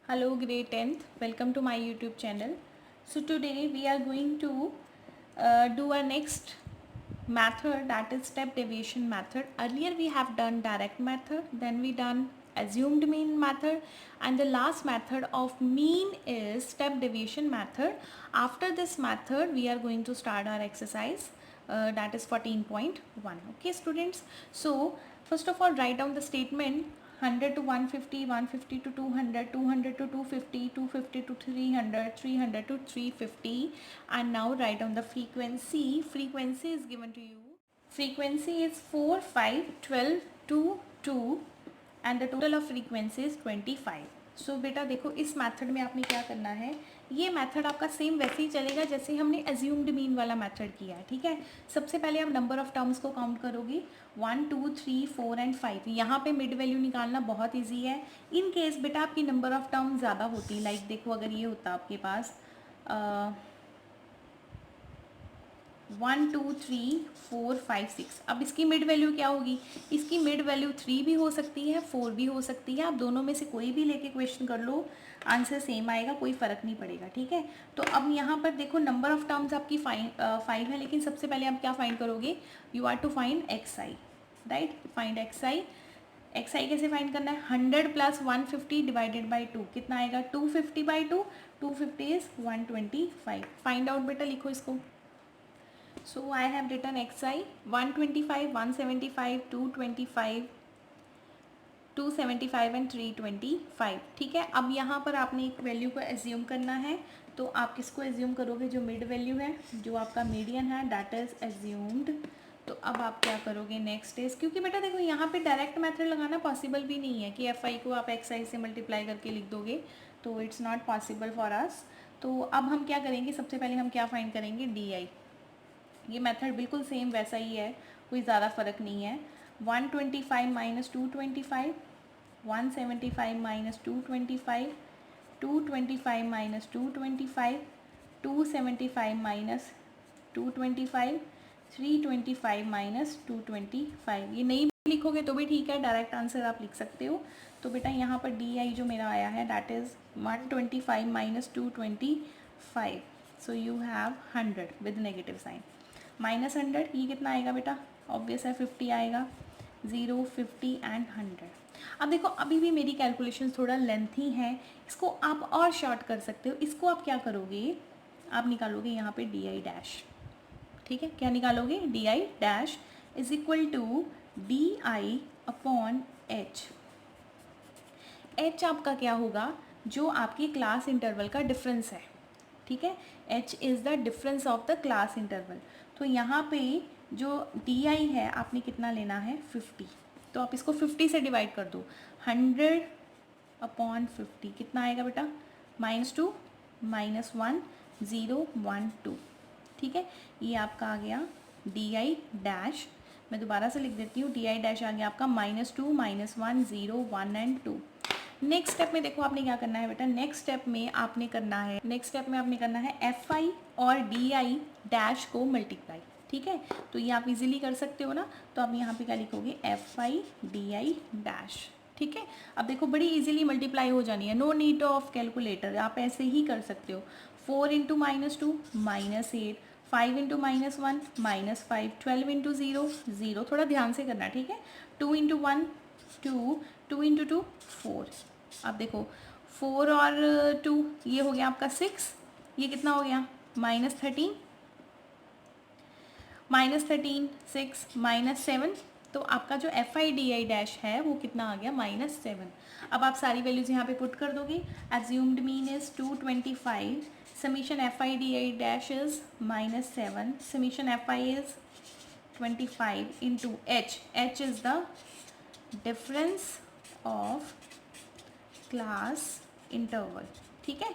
Hello grade 10th, welcome to my YouTube channel. So today we are going to do our next method, that is step deviation method. Earlier we have done direct method, then we done assumed mean method, and the last method of mean is step deviation method. After this method we are going to start our exercise, that is 14.1. Okay students, so first of all write down the statement. 100 to 150, 150 to 200, 200 to 250, 250 to 300, 300 to 350, and now write down the frequency. Frequency is given to you. Frequency is 4, 5, 12, 2, 2, and the total of frequency is 25. सो बेटा देखो इस method में आपने क्या करना है, ये method आपका सेम वैसे ही चलेगा जैसे हमने एज्यूम्ड मीन वाला मेथड किया है. ठीक है, सबसे पहले आप नंबर ऑफ टर्म्स को काउंट करोगे 1, 2, 3, 4 एंड 5. यहाँ पे मिड वैल्यू निकालना बहुत ईजी है. इन केस बेटा आपकी नंबर ऑफ टर्म ज़्यादा होती, लाइक देखो अगर ये होता आपके पास 1, 2, 3, 4, 5, 6. अब इसकी मिड वैल्यू क्या होगी, इसकी मिड वैल्यू 3 भी हो सकती है, 4 भी हो सकती है. आप दोनों में से कोई भी लेके क्वेश्चन कर लो, आंसर सेम आएगा, कोई फ़र्क नहीं पड़ेगा. ठीक है, तो अब यहाँ पर देखो नंबर ऑफ टर्म्स आपकी 5 है, लेकिन सबसे पहले आप क्या फाइंड करोगे, you are to find X I. Right, find X I. X I कैसे फाइंड करना है, 100 प्लस 150 डिवाइडेड बाई 2 कितना आएगा, 250 बाई 2, 250 इज 125. फाइंड आउट बेटा लिखो इसको. So I have written xi 125, 175, 225, 275 and 325. ठीक है, अब यहाँ पर आपने एक वैल्यू को एज्यूम करना है, तो आप किसको एज्यूम करोगे, जो मिड वैल्यू है, जो आपका मीडियन है, दैट इज एज्यूम्ड. तो अब आप क्या करोगे, नेक्स्ट इज, क्योंकि बेटा देखो यहाँ पे डायरेक्ट मेथड लगाना पॉसिबल भी नहीं है कि एफ आई को आप एक्स आई से मल्टीप्लाई करके लिख दोगे, तो it's not possible for us. तो अब हम क्या करेंगे, सबसे पहले हम क्या फाइंड करेंगे, डी आई. ये मेथड बिल्कुल सेम वैसा ही है, कोई ज़्यादा फ़र्क नहीं है. 125 minus 225, 175 minus 225, 225 minus 225, 275 minus 225, 325 minus 225. ये नहीं भी लिखोगे तो भी ठीक है, डायरेक्ट आंसर आप लिख सकते हो. तो बेटा यहाँ पर डी आई जो मेरा आया है that is 125 minus 225. So you have 100 with negative sign. Minus 100 ये कितना आएगा बेटा, ऑब्वियस है 50 आएगा. 0, 50 एंड 100. अब देखो अभी भी मेरी कैलकुलेशन थोड़ा लेंथी है, इसको आप और शॉर्ट कर सकते हो. इसको आप क्या करोगे, आप निकालोगे यहाँ पे डी आई डैश. ठीक है, क्या निकालोगे, D I dash is equal to D I upon H. H आपका क्या होगा, जो आपकी क्लास इंटरवल का डिफरेंस है. ठीक है, H is the difference of the class interval. तो यहाँ पे जो डी आई है आपने कितना लेना है, 50. तो आप इसको 50 से डिवाइड कर दो. 100 अपॉन 50 कितना आएगा बेटा, -2, -1, 0, 1, 2. ठीक है, ये आपका आ गया डी आई डैश. मैं दोबारा से लिख देती हूँ, डी आई डैश आ गया आपका -2, -1, 0, 1 एंड 2. नेक्स्ट स्टेप में देखो आपने क्या करना है बेटा, नेक्स्ट स्टेप में आपने करना है एफ आई और डी आई डैश को मल्टीप्लाई. ठीक है, तो ये आप इजीली कर सकते हो ना. तो आप यहाँ पे क्या लिखोगे, F I D I dash. ठीक है, अब देखो बड़ी इजीली मल्टीप्लाई हो जानी है, नो नीड ऑफ कैलकुलेटर, आप ऐसे ही कर सकते हो. 4 इंटू -2 -8, 5 इंटू -1 -5, 12 इंटू 0 0. थोड़ा ध्यान से करना, ठीक है. 2 इंटू 1 2, 2 इंटू 2 4. अब देखो 4 और 2 ये हो गया आपका 6. ये कितना हो गया, -13, -13, 6, -7. तो आपका जो F I D I dash है वो कितना आ गया, -7. अब आप सारी वैल्यूज यहाँ पे पुट कर दोगे. Assumed mean is 225, summation F I D I dash is -7, summation F I is 25 into H. H is the difference of class interval. ठीक है,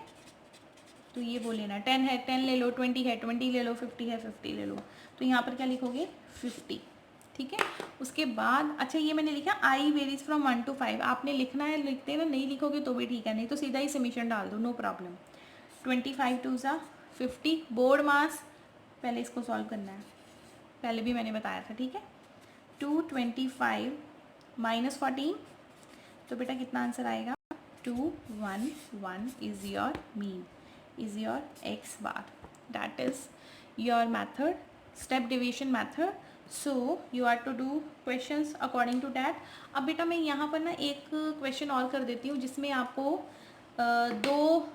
तो ये वो लेना, 10 है 10 ले लो, 20 है 20 ले लो, 50 है 50 ले लो. तो यहाँ पर क्या लिखोगे, 50. ठीक है, उसके बाद अच्छा ये मैंने लिखा आई वेरीज फ्रॉम 1 to 5. आपने लिखना है लिखते ना, नहीं लिखोगे तो भी ठीक है, नहीं तो सीधा ही समीशन डाल दो, नो प्रॉब्लम. 25 2 ज़ा 50. बोर्ड मास पहले इसको सॉल्व करना है, पहले भी मैंने बताया था. ठीक है, 225 -14, तो बेटा कितना आंसर आएगा, 211 is your mean, is your x bar. That is your method, step deviation method. So you are to do questions according to that. अब बेटा मैं यहाँ पर ना एक क्वेश्चन और कर देती हूँ जिसमें आपको दो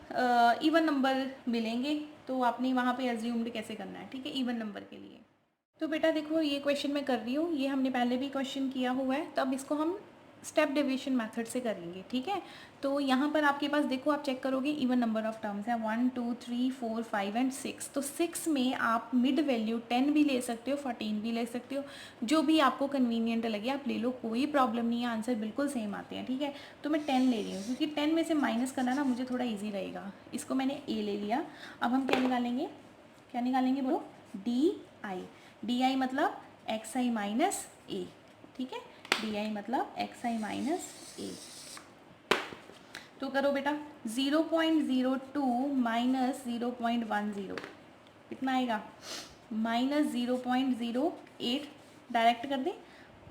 इवन नंबर मिलेंगे, तो आपने वहाँ पे एज्यूम्ड कैसे करना है, ठीक है, इवन नंबर के लिए। तो बेटा देखो ये क्वेश्चन मैं कर रही हूँ, ये हमने पहले भी क्वेश्चन किया हुआ है, तो अब इसको हम स्टेप डेविएशन मेथड से करेंगे, ठीक है। तो यहाँ पर आपके पास देखो, आप चेक करोगे इवन नंबर ऑफ टर्म्स है 1 2 3 4 5 एंड 6। तो 6 में आप मिड वैल्यू 10 भी ले सकते हो, 14 भी ले सकते हो, जो भी आपको कन्वीनियंट लगे आप ले लो, कोई प्रॉब्लम नहीं है, आंसर बिल्कुल सेम आते हैं, ठीक है। तो मैं 10 ले रही हूँ क्योंकि 10 में से माइनस करना ना मुझे थोड़ा ईजी रहेगा। इसको मैंने ए ले लिया। अब हम क्या निकालेंगे, क्या निकालेंगे बोलो, डी आई मतलब एक्स आई माइनस ए, ठीक है, डी आई मतलब एक्स आई माइनस ए। तो करो बेटा 0.02 माइनस 0.10 कितना आएगा, माइनस 0.08, डायरेक्ट कर दे,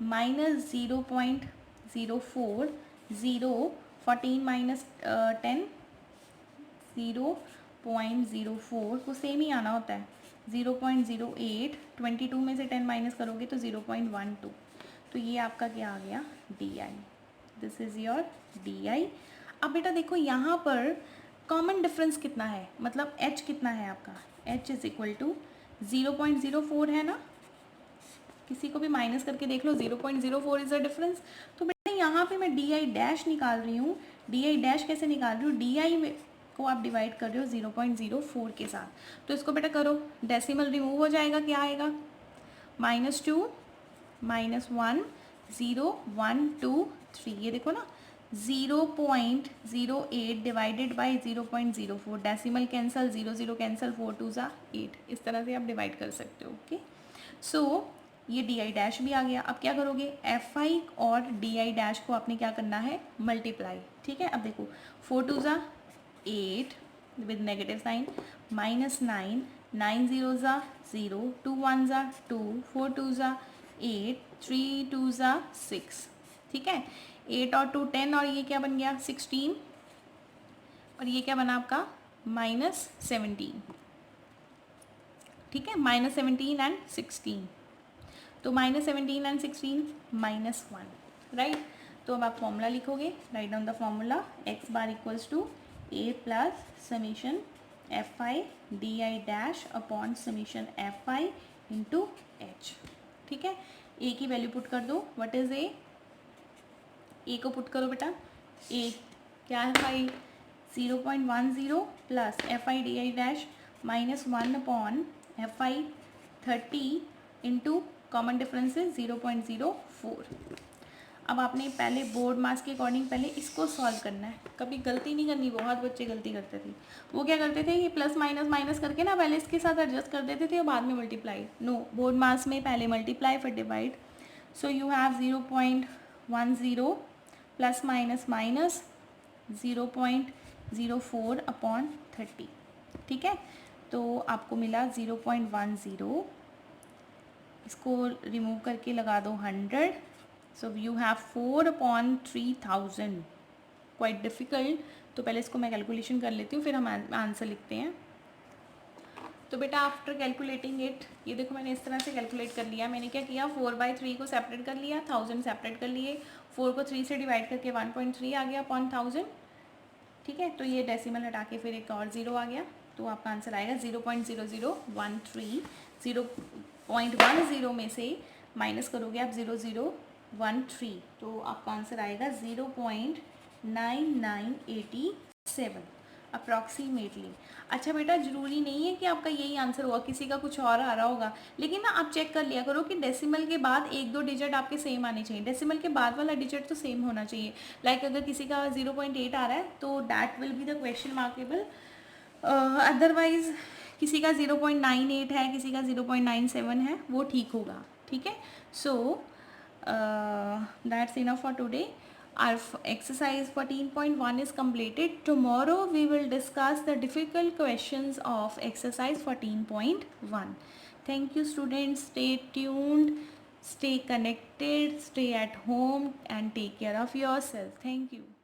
माइनस 0.04, 14 माइनस 10 0.04 को सेम ही आना होता है, 0.08, 22 में से 10 माइनस करोगे तो 0.12। तो ये आपका क्या आ गया, D I, this is your D I. अब बेटा देखो यहाँ पर कॉमन डिफरेंस कितना है, मतलब h कितना है आपका, h इज इक्वल टू 0.04 है ना, किसी को भी माइनस करके देख लो, 0.04 इज द डिफरेंस। तो बेटा यहाँ पे मैं डी आई डैश निकाल रही हूँ, डी आई डैश कैसे निकाल रही हूँ, डी आई को आप डिवाइड कर रहे हो 0.04 के साथ। तो इसको बेटा करो, डेसिमल रिमूव हो जाएगा, क्या आएगा, -2 -1 0 1 2 3, ये देखो ना 0.08 divided by 0.04, decimal cancel, 0 0 cancel, 4 2 ज़ा 8, इस तरह से आप डिवाइड कर सकते हो, ओके। सो ये डी आई डैश भी आ गया। अब क्या करोगे, एफ आई और डी आई डैश को आपने क्या करना है, मल्टीप्लाई, ठीक है। अब देखो 4 2 ज़ा 8 with negative sign, -9, 9 0 ज़ा 0, 2 1 ज़ा 2, 4 2 ज़ा 8, 3 2 ज़ा 6, ठीक है। 8 और 2 10, और ये क्या बन गया 16, और ये क्या बना आपका -17, ठीक है, -17 एंड 16। तो -17 एंड 16 -1, राइट। तो अब आप फॉर्मूला लिखोगे, write down the formula, X bar equals to A plus summation F I D I dash upon summation F I into H, ठीक है। ए की वैल्यू पुट कर दो, व्हाट इज ए को पुट करो बेटा, ए क्या है भाई 0.10 plus F I D I dash -1 upon F I 30 into common difference है 0.04। अब आपने पहले बोर्ड मास के अकॉर्डिंग पहले इसको सॉल्व करना है, कभी गलती नहीं करनी, बहुत बच्चे गलती करते थे। वो क्या करते थे कि प्लस माइनस माइनस करके ना पहले इसके साथ एडजस्ट कर देते थे और बाद में मल्टीप्लाई। नो, बोर्ड मास में पहले मल्टीप्लाई फिर divide. So you have 0.10 plus minus minus 0.04 upon 30, ठीक है। तो आपको मिला 0.10, इसको रिमूव करके लगा दो 100, सो यू हैव 4/3000, क्वाइट डिफ़िकल्ट। तो पहले इसको मैं कैलकुलेशन कर लेती हूँ, फिर हम आंसर लिखते हैं। तो बेटा आफ्टर कैलकुलेटिंग इट, ये देखो मैंने इस तरह से कैलकुलेट कर लिया। मैंने क्या किया, 4/3 को सेपरेट कर लिया, 1000 सेपरेट कर लिए, 4 को 3 से डिवाइड करके 1.3 आ गया अपॉन 1000, ठीक है। तो ये डेसिमल हटा के फिर एक और 0 आ गया, तो आपका आंसर आएगा 0.0013। 0.10 में से माइनस करोगे आप 0.013, तो आपका आंसर आएगा 0.9987 अप्रॉक्सीमेटली। अच्छा बेटा ज़रूरी नहीं है कि आपका यही आंसर होगा, किसी का कुछ और आ रहा होगा, लेकिन ना आप चेक कर लिया करो कि डेसिमल के बाद 1-2 डिजिट आपके सेम आने चाहिए, डेसिमल के बाद वाला डिजिट तो सेम होना चाहिए। लाइक अगर किसी का 0.8 आ रहा है तो that will be the question markable, otherwise किसी का 0.98 है, किसी का 0.97 है, वो ठीक होगा, ठीक है। So that's enough for today. Our exercise 14.1 is completed. Tomorrow we will discuss the difficult questions of exercise 14.1. Thank you students. Stay tuned, stay connected, stay at home and take care of yourself. Thank you.